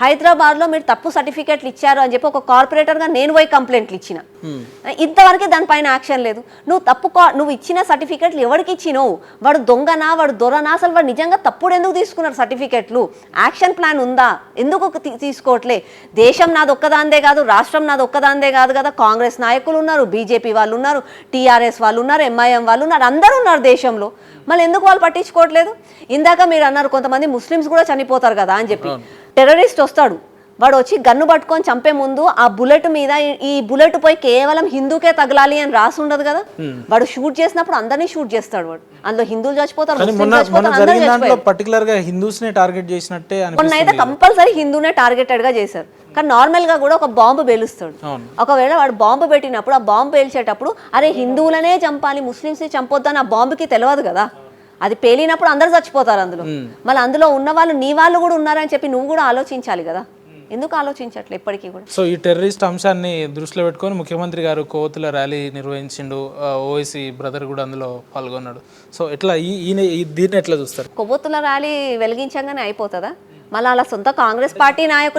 హైదరాబాద్లో మీరు తప్పు సర్టిఫికేట్లు ఇచ్చారు అని చెప్పి ఒక కార్పొరేటర్గా నేను పోయి కంప్లైంట్లు ఇచ్చిన. ఇంతవరకు దానిపైన యాక్షన్ లేదు. నువ్వు ఇచ్చిన సర్టిఫికేట్లు ఎవరికి ఇచ్చినావు? వాడు దొంగనా, వాడు దొరనా, అసలు వాడు నిజంగా తప్పుడు ఎందుకు తీసుకున్నారు సర్టిఫికేట్లు? యాక్షన్ ప్లాన్ ఉందా? ఎందుకు తీసుకోవట్లే? దేశం నాది ఒక్కదాందే కాదు, రాష్ట్రం నాది ఒక్కదాందే కాదు కదా. కాంగ్రెస్ నాయకులు ఉన్నారు, బీజేపీ వాళ్ళు ఉన్నారు, టీఆర్ఎస్ వాళ్ళు ఉన్నారు, ఎంఐఎం వాళ్ళు ఉన్నారు, అందరూ ఉన్నారు దేశంలో. మళ్ళీ ఎందుకు వాళ్ళు పట్టించుకోవట్లేదు? ఇందాక మీరు అన్నారు కొంతమంది ముస్లిమ్స్ కూడా చనిపోతారు కదా అని చెప్పి. టెర్రరిస్ట్ వస్తాడు, వాడు వచ్చి గన్ను పట్టుకొని చంపే ముందు ఆ బుల్లెట్ మీద ఈ బుల్లెట్ పోయి కేవలం హిందూకే తగలాలి అని రాసి ఉండదు కదా. వాడు షూట్ చేసినప్పుడు అందరినీ షూట్ చేస్తాడు. వాడు అందులో హిందువులు చచ్చిపోతారు, మొన్నైతే కంపల్సరీ హిందూనే టార్గెటెడ్ గా చేశారు. కానీ నార్మల్ గా కూడా ఒక బాంబు పేలుస్తాడు. ఒకవేళ వాడు బాంబు పెట్టినప్పుడు ఆ బాంబు పేల్చేటప్పుడు అరే హిందువులనే చంపాలి, ముస్లింస్ ని చంపొద్దని ఆ బాంబుకి తెలియదు కదా. అది పేలినప్పుడు అందరు చచ్చిపోతారు అందులో. మళ్ళీ అందులో ఉన్న వాళ్ళు నీ వాళ్ళు కూడా ఉన్నారని చెప్పి నువ్వు కూడా ఆలోచించాలి కదా. ఎందుకు ఆలోచించట్లే ఇప్పటికీ కూడా? సో ఈ టెర్రరిస్ట్ అంశాన్ని దృష్టిలో పెట్టుకొని ముఖ్యమంత్రి గారు కోవతుల ర్యాలీ నిర్వహించిండు. ఓవైసీ బ్రదర్ కూడా అందులో పాల్గొన్నాడు. సో ఎట్లా దీన్ని ఎట్లా చూస్తారు? కొవ్వొత్తుల ర్యాలీ వెలిగించగానే అయిపోతుందా? మళ్ళీ అలా సొంత కాంగ్రెస్ పార్టీ నాయకులు